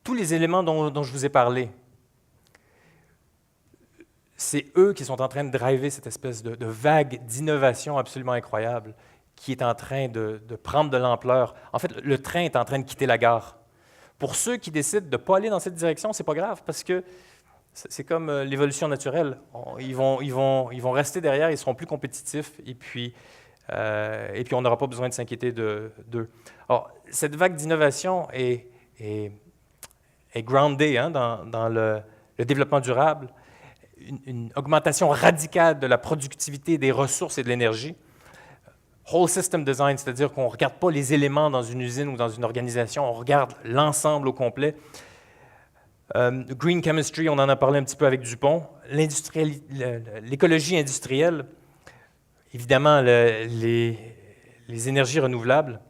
tous les éléments dont je vous ai parlé, c'est eux qui sont en train de driver cette espèce de vague d'innovation absolument incroyable qui est en train de prendre de l'ampleur. En fait, le train est en train de quitter la gare. Pour ceux qui décident de ne pas aller dans cette direction, ce n'est pas grave, parce que c'est comme l'évolution naturelle. Ils vont rester derrière, ils seront plus compétitifs, et puis on n'aura pas besoin de s'inquiéter d'eux. Alors, cette vague d'innovation est groundée dans le développement durable, une augmentation radicale de la productivité des ressources et de l'énergie. Whole system design, c'est-à-dire qu'on ne regarde pas les éléments dans une usine ou dans une organisation, on regarde l'ensemble au complet. Green chemistry, on en a parlé un petit peu avec Dupont. L'écologie industrielle, évidemment les énergies renouvelables.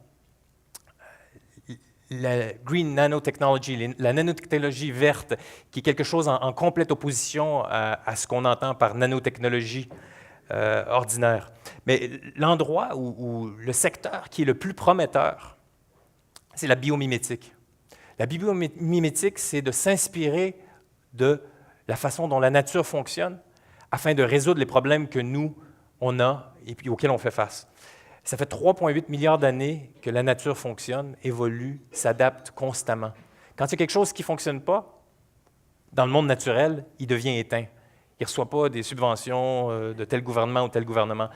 La green nanotechnology, la nanotechnologie verte, qui est quelque chose en complète opposition à ce qu'on entend par nanotechnologie ordinaire. Mais l'endroit ou le secteur qui est le plus prometteur, c'est la biomimétique. La biomimétique, c'est de s'inspirer de la façon dont la nature fonctionne afin de résoudre les problèmes que nous, on a et puis auxquels on fait face. Ça fait 3,8 milliards d'années que la nature fonctionne, évolue, s'adapte constamment. Quand il y a quelque chose qui ne fonctionne pas, dans le monde naturel, il devient éteint. Il ne reçoit pas des subventions de tel gouvernement ou tel gouvernement.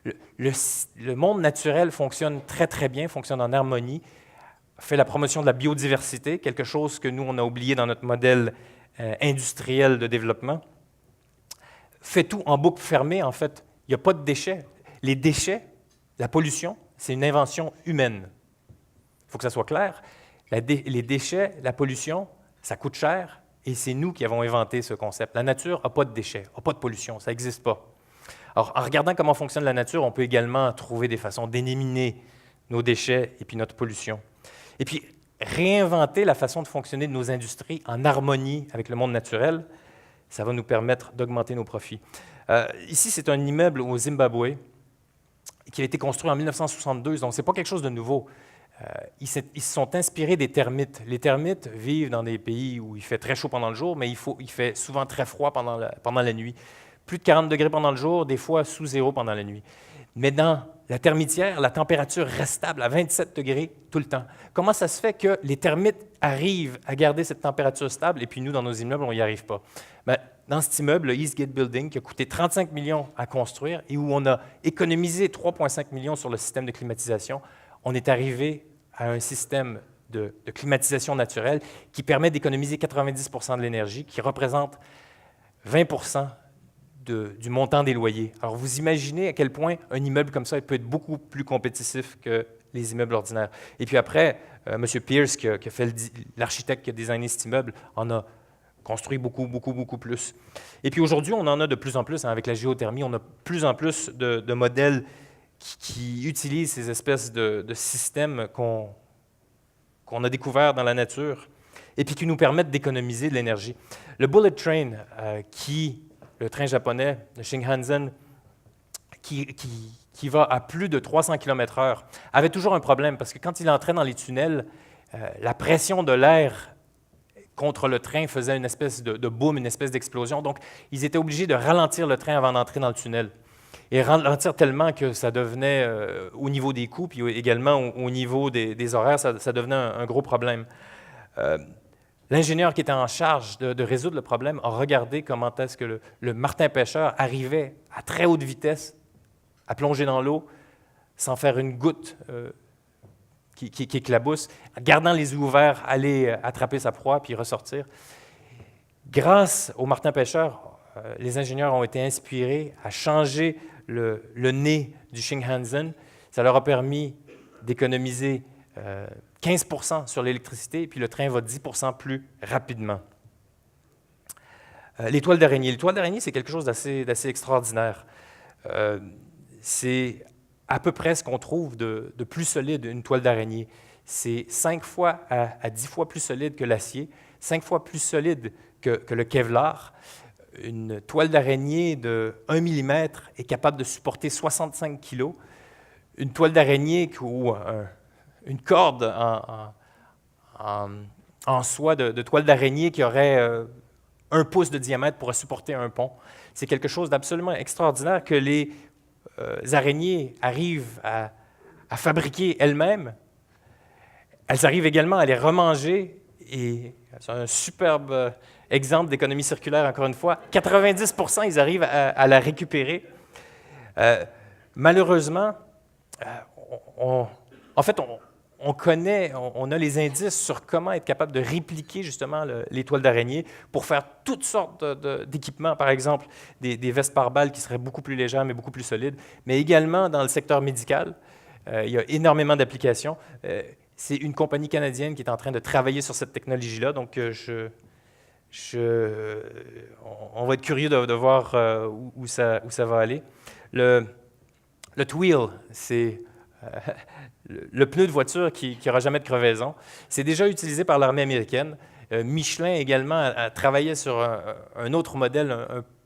Le monde naturel fonctionne très, très bien, fonctionne en harmonie, fait la promotion de la biodiversité, quelque chose que nous, on a oublié dans notre modèle industriel de développement. Fait tout en boucle fermée, en fait. Il n'y a pas de déchets. Les déchets, la pollution, c'est une invention humaine. Il faut que ça soit clair. Les déchets, la pollution, ça coûte cher et c'est nous qui avons inventé ce concept. La nature n'a pas de déchets, n'a pas de pollution, ça n'existe pas. Alors, en regardant comment fonctionne la nature, on peut également trouver des façons d'éliminer nos déchets et puis notre pollution. Et puis, réinventer la façon de fonctionner de nos industries en harmonie avec le monde naturel, ça va nous permettre d'augmenter nos profits. Ici, c'est un immeuble au Zimbabwe qui a été construit en 1962, donc ce n'est pas quelque chose de nouveau. Ils se sont inspirés des termites. Les termites vivent dans des pays où il fait très chaud pendant le jour, mais il fait souvent très froid pendant la nuit. Plus de 40 degrés pendant le jour, des fois sous zéro pendant la nuit. Mais dans la termitière, la température reste stable à 27 degrés tout le temps. Comment ça se fait que les termites arrivent à garder cette température stable et puis nous, dans nos immeubles, on n'y arrive pas? Bien, dans cet immeuble, le Eastgate Building, qui a coûté 35 millions à construire et où on a économisé 3,5 millions sur le système de climatisation, on est arrivé à un système de climatisation naturelle qui permet d'économiser 90 % de l'énergie, qui représente 20 % du montant des loyers. Alors, vous imaginez à quel point un immeuble comme ça peut être beaucoup plus compétitif que les immeubles ordinaires. Et puis après, M. Pierce, qui a fait l'architecte qui a designé cet immeuble, en a construit beaucoup, beaucoup, beaucoup plus. Et puis aujourd'hui, on en a de plus en plus, avec la géothermie, on a de plus en plus de modèles qui utilisent ces espèces de systèmes qu'on a découverts dans la nature et puis qui nous permettent d'économiser de l'énergie. Le bullet train, le train japonais, le Shinkansen, qui va à plus de 300 km/h, avait toujours un problème parce que quand il entrait dans les tunnels, la pression de l'air contre le train faisait une espèce de boom, une espèce d'explosion. Donc, ils étaient obligés de ralentir le train avant d'entrer dans le tunnel. Et ralentir tellement que ça devenait, au niveau des coûts, puis également au niveau des horaires, ça devenait un gros problème. L'ingénieur qui était en charge de résoudre le problème a regardé comment est-ce que le martin-pêcheur arrivait à très haute vitesse à plonger dans l'eau sans faire une goutte qui éclabousse, gardant les yeux ouverts, aller attraper sa proie puis ressortir. Grâce au martin-pêcheur, les ingénieurs ont été inspirés à changer le nez du Shinkansen. Ça leur a permis d'économiser 15 % sur l'électricité, puis le train va 10 % plus rapidement. Les toiles d'araignée. Les toiles d'araignée, c'est quelque chose d'assez extraordinaire. C'est à peu près ce qu'on trouve de plus solide, une toile d'araignée. C'est 5 fois à 10 fois plus solide que l'acier, 5 fois plus solide que le Kevlar. Une toile d'araignée de 1 mm est capable de supporter 65 kg. Une toile d'araignée ou une corde en soie de toile d'araignée qui aurait 1 pouce de diamètre pour supporter un pont. C'est quelque chose d'absolument extraordinaire que les araignées arrivent à fabriquer elles-mêmes. Elles arrivent également à les remanger, et c'est un superbe exemple d'économie circulaire, encore une fois. 90%, ils arrivent à la récupérer. Malheureusement, en fait, on connaît, on a les indices sur comment être capable de répliquer justement les toiles d'araignée pour faire toutes sortes d'équipements, par exemple des vestes pare-balles qui seraient beaucoup plus légères mais beaucoup plus solides, mais également dans le secteur médical. Il y a énormément d'applications. C'est une compagnie canadienne qui est en train de travailler sur cette technologie-là, donc on va être curieux de voir où ça va aller. Le Tweel, c'est le pneu de voiture qui n'aura jamais de crevaison. C'est déjà utilisé par l'armée américaine. Michelin également a travaillé sur un autre modèle,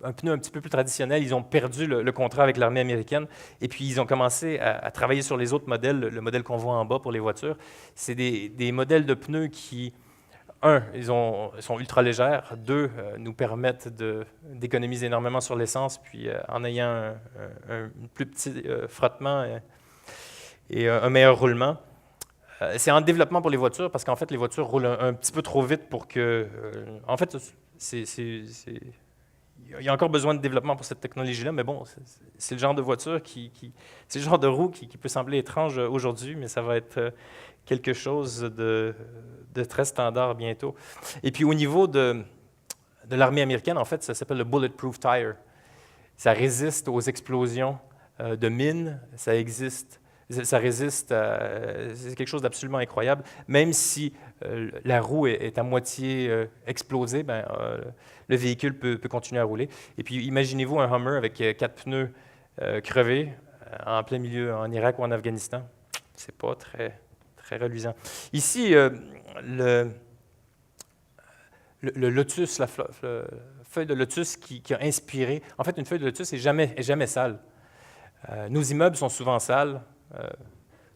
un pneu un petit peu plus traditionnel. Ils ont perdu le contrat avec l'armée américaine et puis ils ont commencé à travailler sur les autres modèles, le modèle qu'on voit en bas pour les voitures. C'est des modèles de pneus qui, ils sont ultra légères. 2, nous permettent d'économiser énormément sur l'essence, puis en ayant un plus petit frottement et un meilleur roulement. C'est en développement pour les voitures parce qu'en fait, les voitures roulent un petit peu trop vite pour que... en fait, il y a encore besoin de développement pour cette technologie-là, mais bon, c'est le genre de voiture c'est le genre de roue qui peut sembler étrange aujourd'hui, mais ça va être quelque chose de très standard bientôt. Et puis au niveau de l'armée américaine, en fait, ça s'appelle le Bulletproof Tire. Ça résiste aux explosions de mines, ça résiste, c'est quelque chose d'absolument incroyable. Même si la roue est à moitié explosée, le véhicule peut continuer à rouler. Et puis imaginez-vous un Hummer avec 4 pneus crevés en plein milieu, en Irak ou en Afghanistan. C'est pas très reluisant. Ici, le lotus, la feuille de lotus qui a inspiré. En fait, une feuille de lotus n'est jamais sale. Nos immeubles sont souvent sales.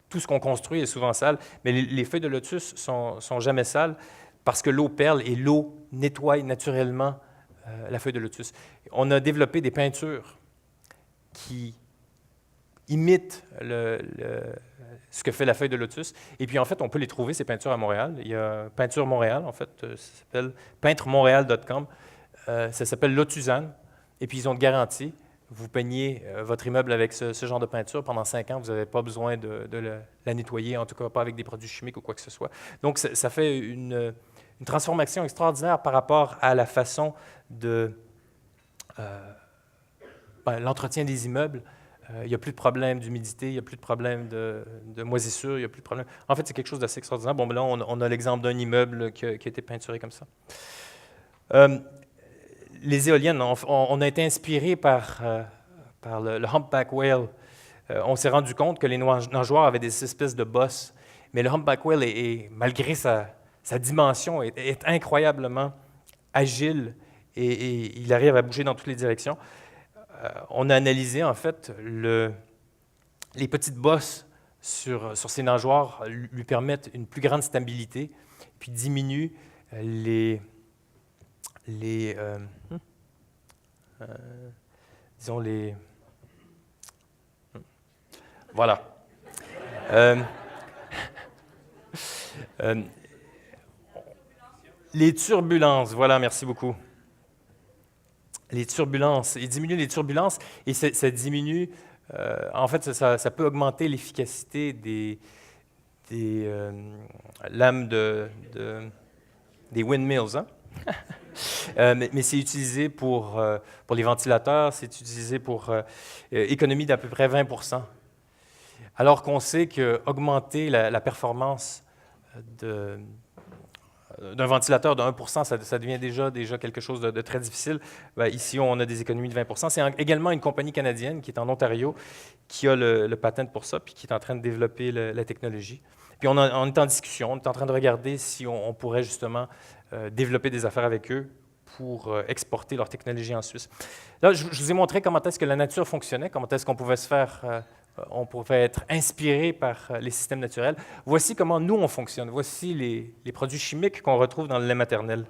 Tout ce qu'on construit est souvent sale, mais les feuilles de lotus sont jamais sales parce que l'eau perle et l'eau nettoie naturellement la feuille de lotus. On a développé des peintures qui imitent ce que fait la feuille de lotus. Et puis, en fait, on peut les trouver, ces peintures, à Montréal. Il y a Peinture Montréal, en fait, ça s'appelle peintremontréal.com. Ça s'appelle Lotusane. Et puis, ils ont de garantie. Vous peignez votre immeuble avec ce genre de peinture pendant 5 ans, vous n'avez pas besoin de la nettoyer, en tout cas pas avec des produits chimiques ou quoi que ce soit. Donc, ça fait une transformation extraordinaire par rapport à la façon de l'entretien des immeubles. Il n'y a plus de problème d'humidité, il n'y a plus de problème de moisissure, il n'y a plus de problème. En fait, c'est quelque chose d'assez extraordinaire. Bon, là, on a l'exemple d'un immeuble qui a été peinturé comme ça. Les éoliennes, on a été inspiré par le humpback whale. On s'est rendu compte que les nageoires avaient des espèces de bosses, mais le humpback whale, malgré sa dimension, est incroyablement agile et il arrive à bouger dans toutes les directions. On a analysé, en fait, les petites bosses sur ces nageoires lui permettent une plus grande stabilité, puis diminuent disons voilà. Les turbulences, voilà, merci beaucoup. Les turbulences, il diminue les turbulences et ça diminue, en fait, ça peut augmenter l'efficacité des lames des windmills, hein? Mais c'est utilisé pour les ventilateurs, c'est utilisé pour économie d'à peu près 20%. Alors qu'on sait qu'augmenter la performance d'un ventilateur de 1%, ça devient déjà quelque chose de très difficile. Ici, on a des économies de 20%. C'est également une compagnie canadienne qui est en Ontario qui a le patent pour ça puis qui est en train de développer la technologie. Puis on est en discussion, on est en train de regarder si on pourrait justement développer des affaires avec eux pour exporter leur technologie en Suisse. Là, je vous ai montré comment est-ce que la nature fonctionnait, comment est-ce qu'on pouvait se faire on pourrait être inspiré par les systèmes naturels. Voici comment nous, on fonctionne. Voici les produits chimiques qu'on retrouve dans le lait maternel.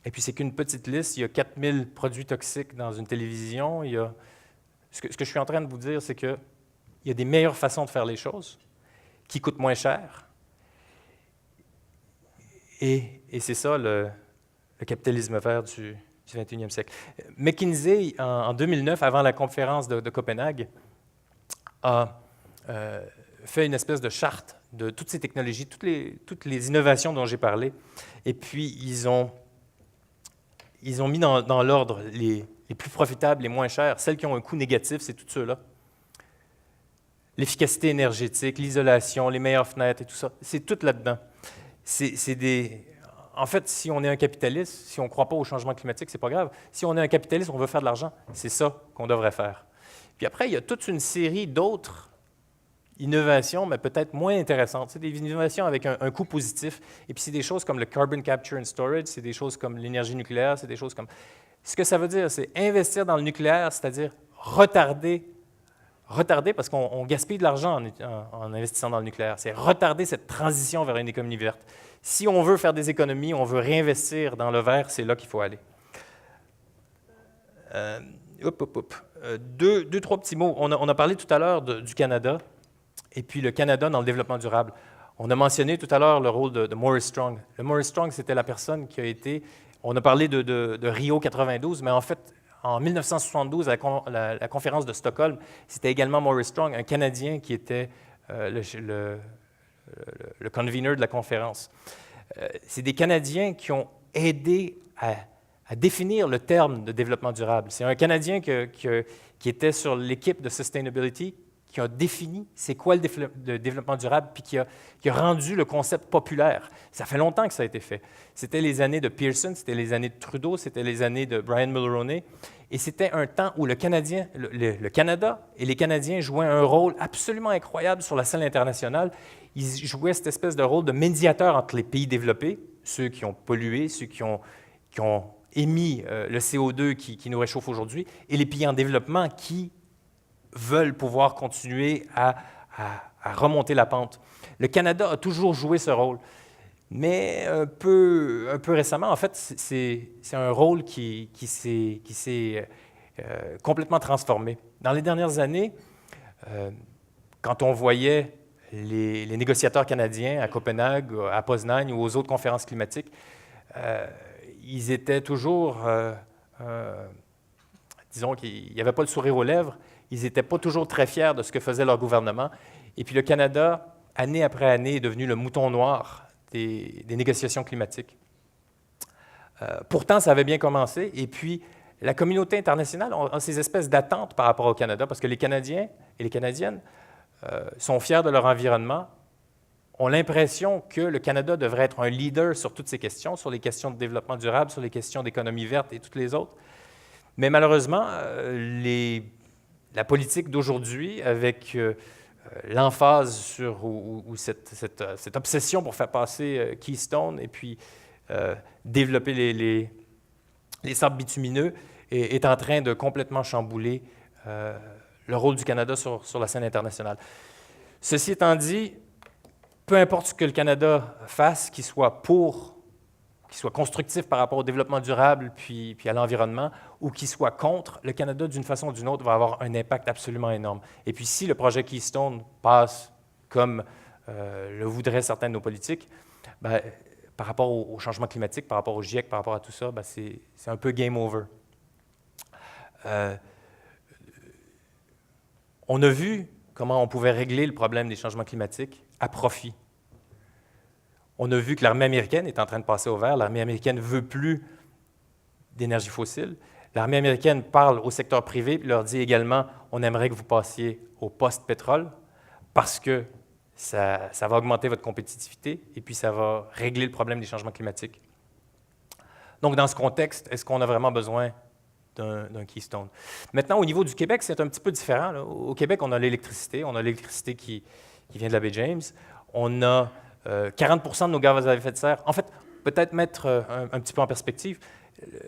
Et puis, c'est qu'une petite liste. Il y a 4000 produits toxiques dans une télévision. Ce que je suis en train de vous dire, c'est qu'il y a des meilleures façons de faire les choses qui coûtent moins cher. Et c'est ça, le capitalisme vert du 21e siècle. McKinsey, en 2009, avant la conférence de Copenhague, a fait une espèce de charte de toutes ces technologies, toutes les innovations dont j'ai parlé. Et puis, ils ont mis dans l'ordre les plus profitables, les moins chers, celles qui ont un coût négatif, c'est toutes ceux-là. L'efficacité énergétique, l'isolation, les meilleures fenêtres et tout ça, c'est tout là-dedans. En fait, si on est un capitaliste, si on ne croit pas au changement climatique, c'est pas grave. Si on est un capitaliste, on veut faire de l'argent, c'est ça qu'on devrait faire. Puis après, il y a toute une série d'autres innovations, mais peut-être moins intéressantes. C'est des innovations avec un coût positif. Et puis c'est des choses comme le carbon capture and storage, c'est des choses comme l'énergie nucléaire, c'est des choses comme... Ce que ça veut dire, c'est investir dans le nucléaire, c'est-à-dire retarder parce qu'on gaspille de l'argent en investissant dans le nucléaire. C'est retarder cette transition vers une économie verte. Si on veut faire des économies, on veut réinvestir dans le vert, c'est là qu'il faut aller. Deux, trois petits mots. On a parlé tout à l'heure du Canada, et puis le Canada dans le développement durable. On a mentionné tout à l'heure le rôle de Maurice Strong. Le Maurice Strong, c'était la personne qui a été... On a parlé de Rio 92, mais en fait, en 1972, à la conférence de Stockholm, c'était également Maurice Strong, un Canadien qui était le convener de la conférence. C'est des Canadiens qui ont aidé à définir le terme de développement durable. C'est un Canadien qui était sur l'équipe de Sustainability, qui a défini c'est quoi le développement durable, puis qui a rendu le concept populaire. Ça fait longtemps que ça a été fait. C'était les années de Pearson, c'était les années de Trudeau, c'était les années de Brian Mulroney, et c'était un temps où le Canada et les Canadiens jouaient un rôle absolument incroyable sur la scène internationale. Ils jouaient cette espèce de rôle de médiateur entre les pays développés, ceux qui ont pollué, ceux qui ont émis le CO2 qui nous réchauffe aujourd'hui, et les pays en développement qui veulent pouvoir continuer à remonter la pente. Le Canada a toujours joué ce rôle, mais un peu récemment, en fait, c'est un rôle qui s'est complètement transformé. Dans les dernières années, quand on voyait les négociateurs canadiens à Copenhague, à Poznań ou aux autres conférences climatiques, ils étaient toujours, disons qu'il n'y avait pas le sourire aux lèvres. Ils n'étaient pas toujours très fiers de ce que faisait leur gouvernement. Et puis le Canada, année après année, est devenu le mouton noir des négociations climatiques. Pourtant, ça avait bien commencé. Et puis, la communauté internationale a ces espèces d'attentes par rapport au Canada, parce que les Canadiens et les Canadiennes sont fiers de leur environnement, ont l'impression que le Canada devrait être un leader sur toutes ces questions, sur les questions de développement durable, sur les questions d'économie verte et toutes les autres. Mais malheureusement, la politique d'aujourd'hui, avec l'emphase sur cette obsession pour faire passer Keystone et puis développer les sables bitumineux, est en train de complètement chambouler le rôle du Canada sur la scène internationale. Ceci étant dit, peu importe ce que le Canada fasse, qu'il soit constructif par rapport au développement durable puis à l'environnement, ou qu'il soit contre, le Canada, d'une façon ou d'une autre, va avoir un impact absolument énorme. Et puis, si le projet Keystone passe comme le voudraient certains de nos politiques, bien, par rapport au changement climatique, par rapport au GIEC, par rapport à tout ça, bien, c'est un peu game over. On a vu comment on pouvait régler le problème des changements climatiques à profit. On a vu que l'armée américaine est en train de passer au vert. L'armée américaine ne veut plus d'énergie fossile. L'armée américaine parle au secteur privé et leur dit également « on aimerait que vous passiez au post-pétrole parce que ça va augmenter votre compétitivité et puis ça va régler le problème des changements climatiques. » Donc, dans ce contexte, est-ce qu'on a vraiment besoin d'un Keystone? Maintenant, au niveau du Québec, c'est un petit peu différent. Là. Au Québec, on a l'électricité. On a l'électricité qui vient de la baie James. On a 40 de nos gaz à effet de serre. En fait, peut-être mettre un petit peu en perspective,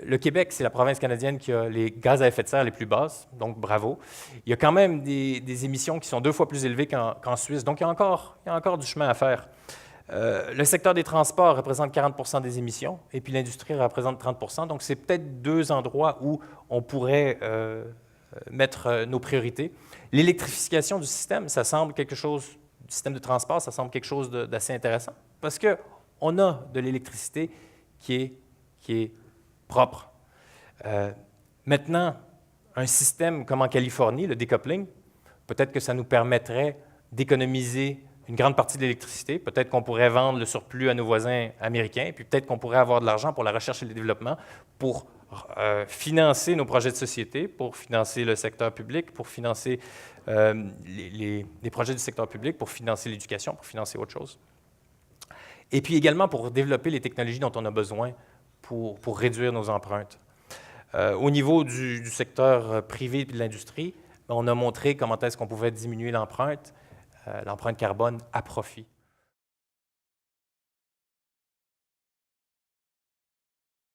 Le Québec, c'est la province canadienne qui a les gaz à effet de serre les plus basses, donc bravo. Il y a quand même des émissions qui sont 2 fois plus élevées qu'en Suisse, donc il y a encore du chemin à faire. Le secteur des transports représente 40 des émissions, et puis l'industrie représente 30 donc c'est peut-être 2 endroits où on pourrait mettre nos priorités. L'électrification du système, ça semble quelque chose, du système de transport, ça semble quelque chose d'assez intéressant, parce qu'on a de l'électricité qui est propre. Maintenant, un système comme en Californie, le decoupling, peut-être que ça nous permettrait d'économiser une grande partie de l'électricité. Peut-être qu'on pourrait vendre le surplus à nos voisins américains, puis peut-être qu'on pourrait avoir de l'argent pour la recherche et le développement, pour financer nos projets de société, pour financer le secteur public, pour financer les projets du secteur public, pour financer l'éducation, pour financer autre chose. Et puis également pour développer les technologies dont on a besoin pour réduire nos empreintes. Au niveau du secteur privé et de l'industrie, on a montré comment est-ce qu'on pouvait diminuer l'empreinte carbone à profit.